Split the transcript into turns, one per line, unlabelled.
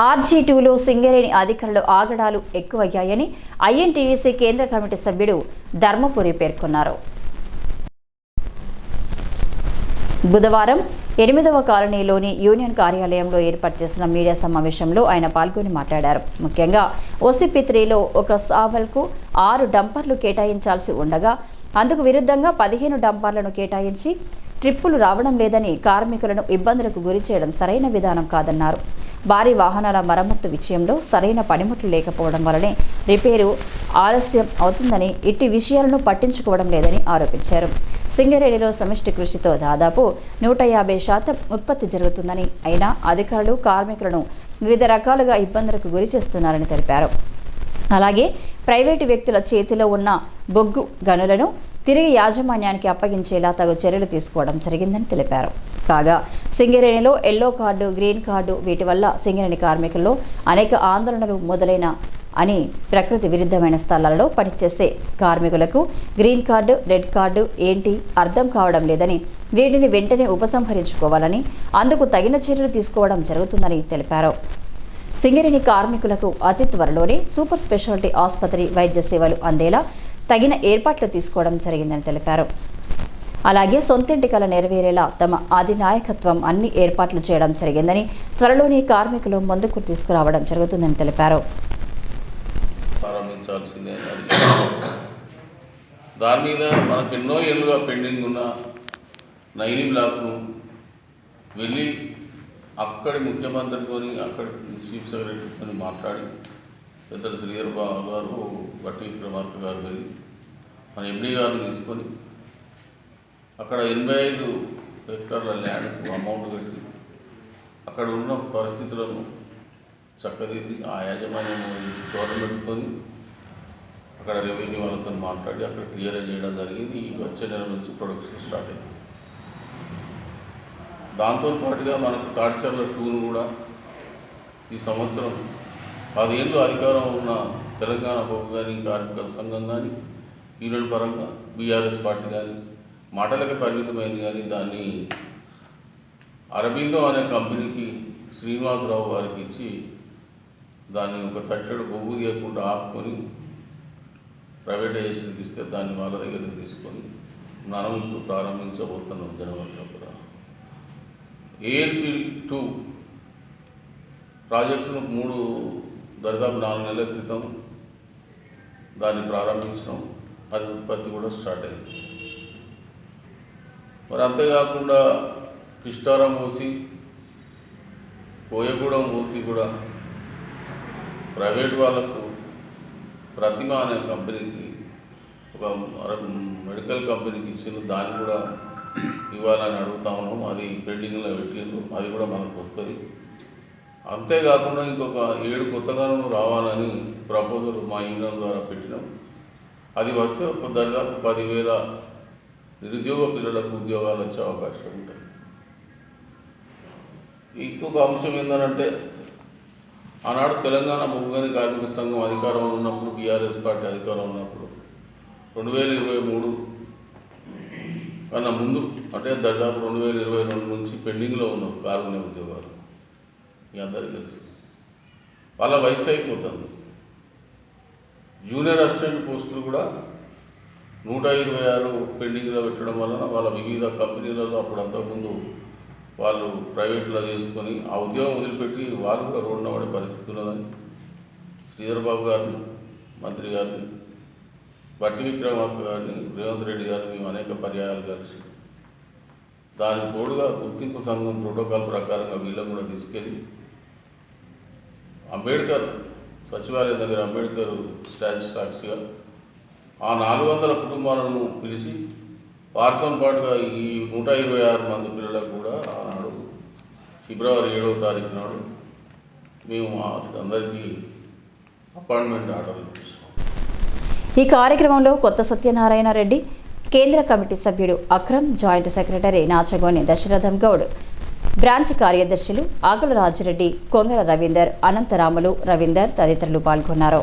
RG2లో సింగరేణి అధికారులు ఆగడాలు ఎక్కువయ్యాయని INTUC కేంద్ర కమిటీ సభ్యుడు ధర్మపురి పేర్కొన్నారు. బుధవారం 8వ కాలనీలోని యూనియన్ కార్యాలయంలో ఏర్పాటు చేసిన మీడియా సమావేశంలో ఆయన పాల్గొని మాట్లాడారు. ముఖ్యంగా OCP3లో ఒక సావల్కు 6 డంపర్లు కేటాయించాల్సి ఉండగా అందుకు విరుద్ధంగా 15 డంపర్లను కేటాయించి ట్రిప్పులు రావడం లేదని కార్మికులను ఇబ్బందులకు గురి చేయడం సరైన విధానం కాదన్నారు. భారీ వాహనాల మరమ్మత్తు విషయంలో సరైన పనిముట్లు లేకపోవడం వల్లనే రిపేరు ఆలస్యం అవుతుందని, ఇట్టి విషయాలను పట్టించుకోవడం లేదని ఆరోపించారు. సింగరేణిలో సమిష్టి కృషితో దాదాపు 150% ఉత్పత్తి జరుగుతుందని, అయినా అధికారులు కార్మికులను వివిధ రకాలుగా ఇబ్బందులకు గురి చేస్తున్నారని తెలిపారు. అలాగే ప్రైవేటు వ్యక్తుల చేతిలో ఉన్న బొగ్గు గనులను తిరిగి యాజమాన్యానికి అప్పగించేలా తగు చర్యలు తీసుకోవడం జరిగిందని తెలిపారు. కాగా సింగరేణిలో ఎల్లో కార్డు, గ్రీన్ కార్డు వీటి వల్ల సింగరేణి కార్మికుల్లో అనేక ఆందోళనలు మొదలైన అని ప్రకృతి విరుద్ధమైన స్థలాలలో పనిచేసే కార్మికులకు గ్రీన్ కార్డు, రెడ్ కార్డు ఏంటి అర్థం కావడం లేదని, వీటిని వెంటనే ఉపసంహరించుకోవాలని, అందుకు తగిన చర్యలు తీసుకోవడం జరుగుతుందని తెలిపారు. సింగరేణి కార్మికులకు అతి త్వరలోనే సూపర్ స్పెషాలిటీ ఆసుపత్రి వైద్య సేవలు అందేలా తగిన ఏర్పాట్లు తీసుకోవడం జరిగిందని తెలిపారు. అలాగే సొంతింటి కల నెరవేరేలా తమ అధినాయకత్వం అన్ని ఏర్పాట్లు చేయడం జరిగిందని, త్వరలోనే కార్మికులు ముందుకు తీసుకురావడం జరుగుతుందని తెలిపారు.
దాని మీద మనకు ఎన్నో ఏళ్ళుగా పెండింగ్ ఉన్న నైని బ్లాక్ను వెళ్ళి అక్కడి ముఖ్యమంత్రితో, అక్కడి చీఫ్ సెక్రటరీతో మాట్లాడి పెద్దలు శ్రీధర్ బాబు గారు, బట్టి విక్రమార్క గారు వెళ్ళి మన ఎండి గారిని తీసుకొని అక్కడ 85 హెక్టార్ల ల్యాండ్కు అమౌంట్ కట్టి అక్కడ ఉన్న పరిస్థితులను చక్కదిద్ది ఆ యాజమాన్యం గవర్నమెంట్తో అక్కడ రెవెన్యూ వాళ్ళతో మాట్లాడి అక్కడ క్లియర్ చేయడం జరిగింది. ఈ వచ్చే నెల నుంచి ప్రొడక్షన్ స్టార్ట్ అయింది. దాంతోపాటుగా మనకు తాడిచర్ల 2ను కూడా ఈ సంవత్సరం 10 ఏళ్ళు అధికారం ఉన్న తెలంగాణ బొగ్గు కానీ, కార్మిక సంఘం కానీ, యూనియన్ పరంగా బీఆర్ఎస్ పార్టీ కానీ మాటలకే పరిమితమైంది. కానీ దాన్ని అరబిందో అనే కంపెనీకి శ్రీనివాసరావు గారికి ఇచ్చి దాన్ని ఒక తట్టెడు బొగ్గు తీయకుండా ఆపుకొని ప్రైవేటైజేషన్కి ఇస్తే దాన్ని వాళ్ళ దగ్గర తీసుకొని మనం ఇప్పుడు ప్రారంభించబోతున్నాం జనవరిలో. ALP2 ప్రాజెక్టును దాదాపు 4 నెలల క్రితం దాన్ని ప్రారంభించడం, అది ఉత్పత్తి కూడా స్టార్ట్ అయింది. మరి అంతేకాకుండా కిష్టారం మూసి, కోయగూడెం మూసి కూడా ప్రైవేట్ వాళ్ళకు ప్రతిమ అనే కంపెనీకి, ఒక మెడికల్ కంపెనీకి ఇచ్చిన దాన్ని కూడా ఇవ్వాలని అడుగుతా ఉన్నాం. అది పెండింగ్లో పెట్టిండ్రు, అది కూడా మనకు వస్తుంది. అంతేకాకుండా ఇంకొక 7 కొత్తగాను రావాలని ప్రపోజల్ మా యూనియన్ ద్వారా పెట్టినాం. అది వస్తే ఒక దాదాపు 10,000 నిరుద్యోగ పిల్లలకు ఉద్యోగాలు వచ్చే అవకాశం ఉంటుంది. ఇంకొక అంశం ఏంటంటే, ఆనాడు తెలంగాణ బొగ్గు కార్మిక సంఘం అధికారంలో ఉన్నప్పుడు, బీఆర్ఎస్ పార్టీ అధికారం ఉన్నప్పుడు 2023 కన్నా ముందు, అంటే దాదాపు 2022 నుంచి పెండింగ్లో ఉన్న కార్మిక ఉద్యోగాలు మీ అందరికీ తెలుసు. వాళ్ళ వయసు అయిపోతుంది. జూనియర్ అసిస్టెంట్ పోస్టులు కూడా 126 పెండింగ్లో పెట్టడం వలన వాళ్ళ వివిధ కంపెనీలలో అప్పుడు అంతకుముందు వాళ్ళు ప్రైవేట్లో చేసుకొని ఆ ఉద్యోగం వదిలిపెట్టి వాళ్ళు కూడా రోడ్డున పడే పరిస్థితి ఉన్నదని శ్రీధర్ బాబు గారిని, మంత్రి గారిని, బట్టి విక్రమార్క గారిని, రేవంత్ రెడ్డి గారిని మేము అనేక పర్యాయాలు కలిసి దానికి తోడుగా గుర్తింపు సంఘం ప్రోటోకాల్ ప్రకారంగా వీళ్ళని కూడా తీసుకెళ్ళి అంబేద్కర్ సచివాలయం దగ్గర అంబేద్కర్ స్టాచ్యూ సాక్షిగా ఆ 400 కుటుంబాలను పిలిచి వారితో పాటుగా ఈ 126 మంది పిల్లలకు కూడా ఆనాడు ఫిబ్రవరి 7వ తారీఖు నాడు మేము అందరికీ అపాయింట్మెంట్ ఆర్డర్లు ఇచ్చాం.
ఈ కార్యక్రమంలో కొత్త సత్యనారాయణ రెడ్డి, కేంద్ర కమిటీ సభ్యుడు Akram, joint secretary Nachagoni Dasaratham Goud, branch కార్యదర్శులు ఆకుల రాజిరెడ్డి, కొంగర రవీందర్, అనంతరాములు, రవీందర్ తదితరులు పాల్గొన్నారు.